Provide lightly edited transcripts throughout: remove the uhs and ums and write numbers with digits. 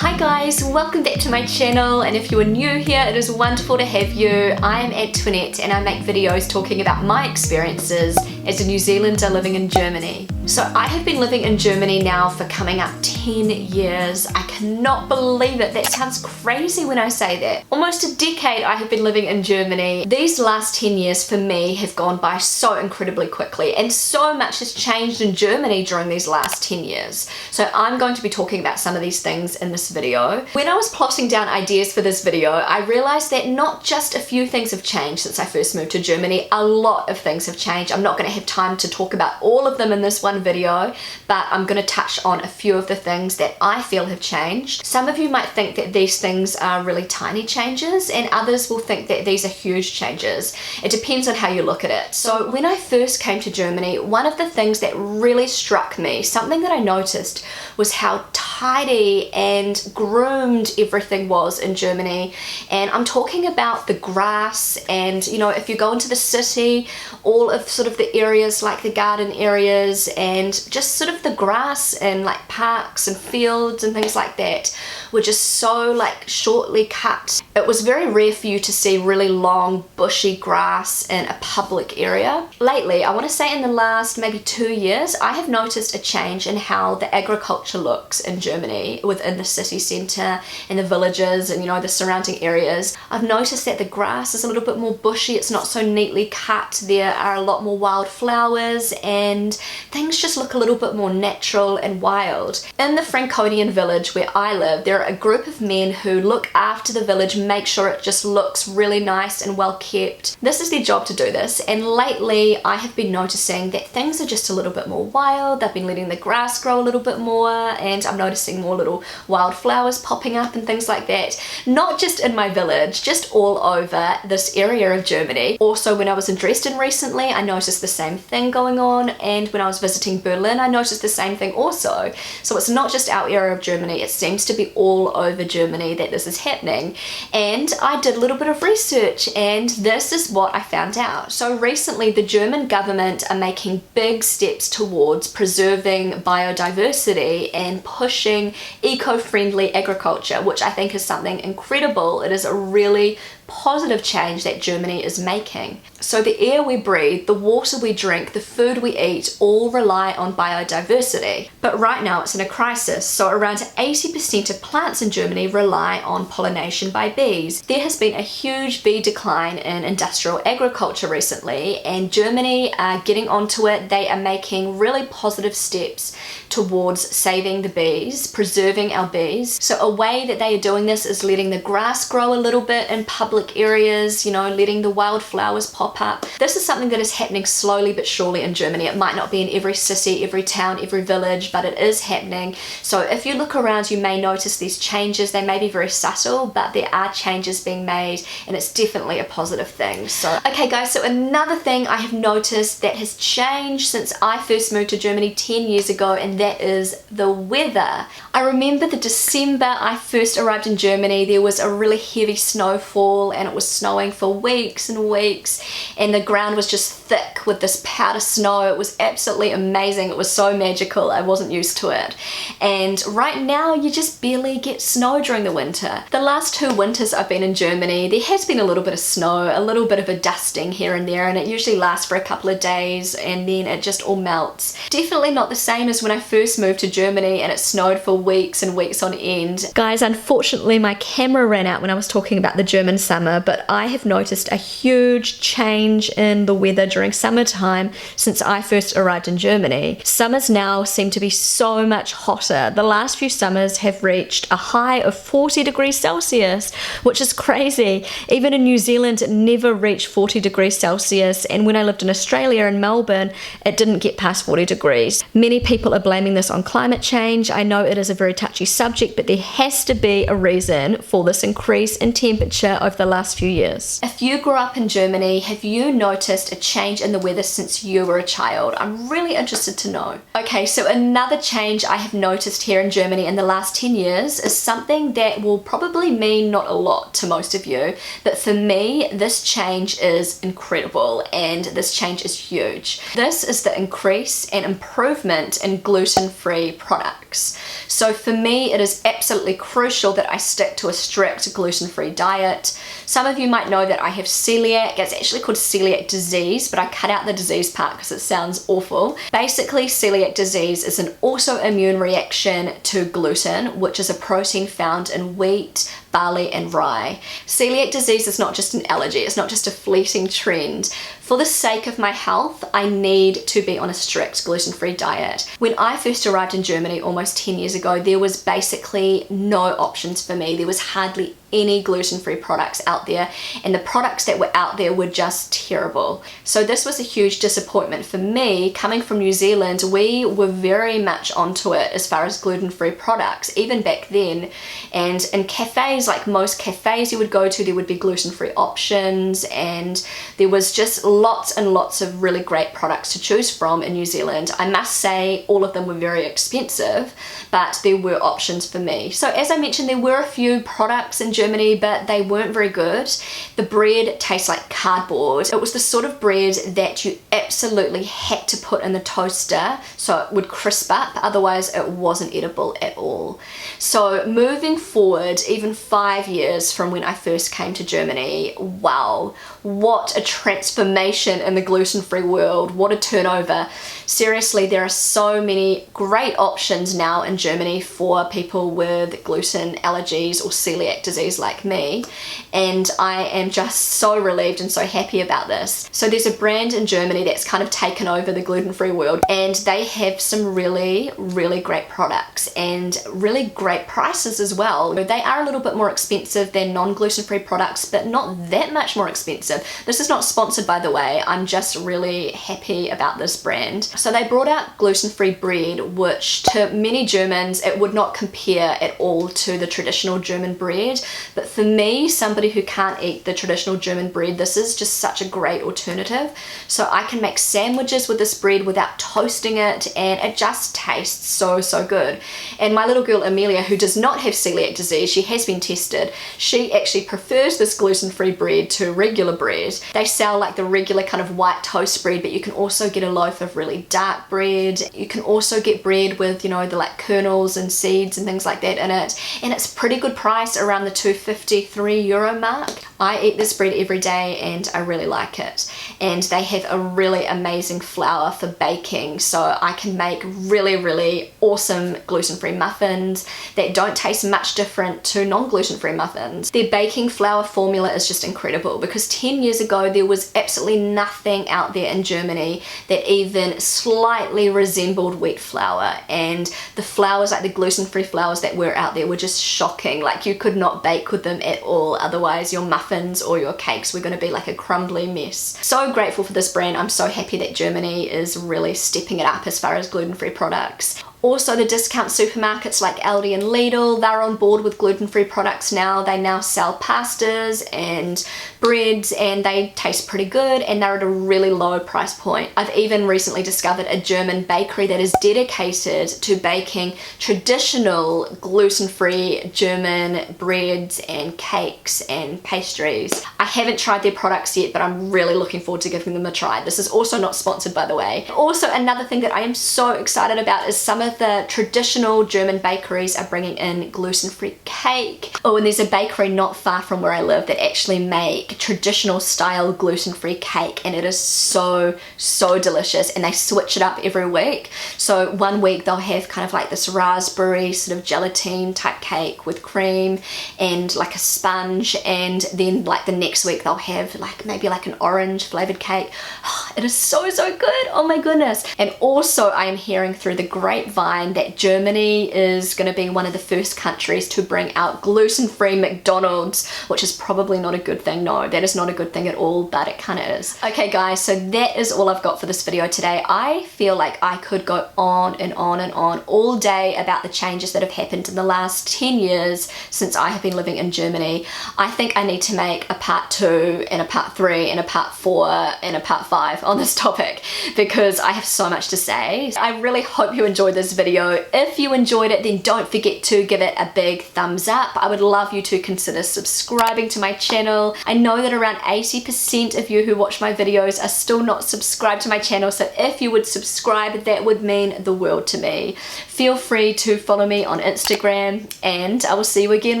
Hi guys, welcome back to my channel, and if you are new here, it is wonderful to have you. I am Antoinette and I make videos talking about my experiences as a New Zealander living in Germany. So I have been living in Germany now for coming up 10 years. I cannot believe it. That sounds crazy when I say that. Almost a decade I have been living in Germany. These last 10 years for me have gone by so incredibly quickly, and so much has changed in Germany during these last 10 years. So I'm going to be talking about some of these things in this video. When I was plotting down ideas for this video, I realized that not just a few things have changed since I first moved to Germany, a lot of things have changed. I'm not going to have time to talk about all of them in this one video, but I'm going to touch on a few of the things that I feel have changed. Some of you might think that these things are really tiny changes, and others will think that these are huge changes. It depends on how you look at it. So when I first came to Germany, one of the things that really struck me, something that I noticed, was how tidy and groomed everything was in Germany. And I'm talking about the grass, and you know, if you go into the city, all of sort of the areas like the garden areas and just sort of the grass and like parks and fields and things like that were just so like shortly cut. It was very rare for you to see really long bushy grass in a public area. Lately, I want to say in the last maybe 2 years, I have noticed a change in how the agriculture looks in Germany within the city centre and the villages and, you know, the surrounding areas. I've noticed that the grass is a little bit more bushy. It's not so neatly cut. There are a lot more wild flowers and things just look a little bit more natural and wild. In the Franconian village where I live, there are a group of men who look after the village, make sure it just looks really nice and well kept. This is their job to do this, and lately I have been noticing that things are just a little bit more wild. They've been letting the grass grow a little bit more, and I'm noticing more little wild flowers popping up and things like that. Not just in my village, just all over this area of Germany. Also, when I was in Dresden recently, I noticed the same thing going on, and when I was visiting Berlin, I noticed the same thing also. So it's not just our area of Germany, it seems to be all over Germany that this is happening. And I did a little bit of research, and this is what I found out. So recently the German government are making big steps towards preserving biodiversity and pushing eco-friendly agriculture, which I think is something incredible. It is a really positive change that Germany is making. So the air we breathe, the water we drink, the food we eat all rely on biodiversity. But right now it's in a crisis, so around 80% of plants in Germany rely on pollination by bees. There has been a huge bee decline in industrial agriculture recently, and Germany are getting onto it. They are making really positive steps towards saving the bees, preserving our bees. So a way that they are doing this is letting the grass grow a little bit in public areas, you know, letting the wildflowers pop up. This is something that is happening slowly but surely in Germany. It might not be in every city, every town, every village, but it is happening. So if you look around, you may notice these changes. They may be very subtle, but there are changes being made, and it's definitely a positive thing. So, okay guys, so another thing I have noticed that has changed since I first moved to Germany 10 years ago, and that is the weather. I remember the December I first arrived in Germany, there was a really heavy snowfall, and it was snowing for weeks and weeks, and the ground was just thick with this powder snow. It was absolutely amazing. It was so magical. I wasn't used to it. And right now you just barely get snow during the winter. The last 2 winters I've been in Germany, there has been a little bit of snow, a little bit of a dusting here and there, and it usually lasts for a couple of days and then it just all melts. Definitely not the same as when I first moved to Germany and it snowed for weeks and weeks on end. Guys, unfortunately my camera ran out when I was talking about the German summer, but I have noticed a huge change in the weather during summertime since I first arrived in Germany. Summers now seem to be so much hotter. The last few summers have reached a high of 40 degrees Celsius, which is crazy. Even in New Zealand, it never reached 40 degrees Celsius, and when I lived in Australia in Melbourne, it didn't get past 40 degrees. Many people are blaming this on climate change. I know it is a very touchy subject, but there has to be a reason for this increase in temperature over the last few years. If you grew up in Germany, have you noticed a change in the weather since you were a child? I'm really interested to know. Okay, so another change I have noticed here in Germany in the last 10 years is something that will probably mean not a lot to most of you, but for me, this change is incredible and this change is huge. This is the increase and improvement in gluten-free products. So for me, it is absolutely crucial that I stick to a strict gluten-free diet. Some of you might know that I have celiac. It's actually called celiac disease, but I cut out the disease part because it sounds awful. Basically, celiac disease is an autoimmune reaction to gluten, which is a protein found in wheat, barley and rye. Celiac disease is not just an allergy, it's not just a fleeting trend. For the sake of my health, I need to be on a strict gluten-free diet. When I first arrived in Germany almost 10 years ago, there was basically no options for me. There was hardly any gluten-free products out there, and the products that were out there were just terrible. So this was a huge disappointment for me. Coming from New Zealand, we were very much onto it as far as gluten-free products, even back then. And in cafes, like most cafes you would go to, there would be gluten-free options, and there was just lots and lots of really great products to choose from in New Zealand. I must say all of them were very expensive, but there were options for me. So as I mentioned, there were a few products in Germany, but they weren't very good. The bread tastes like cardboard. It was the sort of bread that you absolutely had to put in the toaster so it would crisp up, otherwise it wasn't edible at all. So moving forward, even 5 years from when I first came to Germany, wow, what a transformation in the gluten-free world, what a turnover. Seriously, there are so many great options now in Germany for people with gluten allergies or celiac disease like me, and I am just so relieved and so happy about this. So there's a brand in Germany that's kind of taken over the gluten-free world, and they have some really, really great products and really great prices as well. They are a little bit more expensive than non-gluten-free products, but not that much more expensive. This is not sponsored, by the way. I'm just really happy about this brand. So they brought out gluten-free bread, which to many Germans, it would not compare at all to the traditional German bread. But for me, somebody who can't eat the traditional German bread, this is just such a great alternative. So I can make sandwiches with this bread without toasting it, and it just tastes so, so good. And my little girl Amelia, who does not have celiac disease, she has been tested, she actually prefers this gluten-free bread to regular bread. They sell like the regular kind of white toast bread, but you can also get a loaf of really dark bread. You can also get bread with, you know, the like kernels and seeds and things like that in it, and it's pretty good price, around the €2.53 mark. I eat this bread every day and I really like it. And they have a really amazing flour for baking, so I can make really, really awesome gluten-free muffins that don't taste much different to non-gluten-free muffins. Their baking flour formula is just incredible, because 10 years ago there was absolutely nothing out there in Germany that even slightly resembled wheat flour, and the flours, like the gluten-free flours that were out there, were just shocking. Like you could not bake with them at all, otherwise your muffins or your cakes were going to be like a crumbly mess. So grateful for this brand. I'm so happy that Germany is really stepping it up as far as gluten-free products. Also, the discount supermarkets like Aldi and Lidl, they're on board with gluten-free products now. They now sell pastas and breads, and they taste pretty good, and they're at a really low price point. I've even recently discovered a German bakery that is dedicated to baking traditional gluten-free German breads and cakes and pastries. I haven't tried their products yet, but I'm really looking forward to giving them a try. This is also not sponsored, by the way. Also, another thing that I am so excited about is some of the traditional German bakeries are bringing in gluten-free cake. Oh, and there's a bakery not far from where I live that actually make traditional style gluten-free cake, and it is so, so delicious, and they switch it up every week. So one week they'll have kind of like this raspberry sort of gelatine type cake with cream and like a sponge, and then like the next week they'll have like maybe like an orange flavored cake. Oh, it is so, so good. Oh my goodness. And also I am hearing through the grapevine that Germany is going to be one of the first countries to bring out gluten-free McDonald's, which is probably not a good thing. No, that is not a good thing at all, but it kind of is. Okay guys, so that is all I've got for this video today. I feel like I could go on and on and on all day about the changes that have happened in the last 10 years since I have been living in Germany. I think I need to make a part 2 and a part 3 and a part 4 and a part 5 on this topic, because I have so much to say. I really hope you enjoyed this this video. If you enjoyed it, then don't forget to give it a big thumbs up. I would love you to consider subscribing to my channel. I know that around 80% of you who watch my videos are still not subscribed to my channel, so if you would subscribe, that would mean the world to me. Feel free to follow me on Instagram, and I will see you again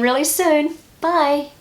really soon. Bye!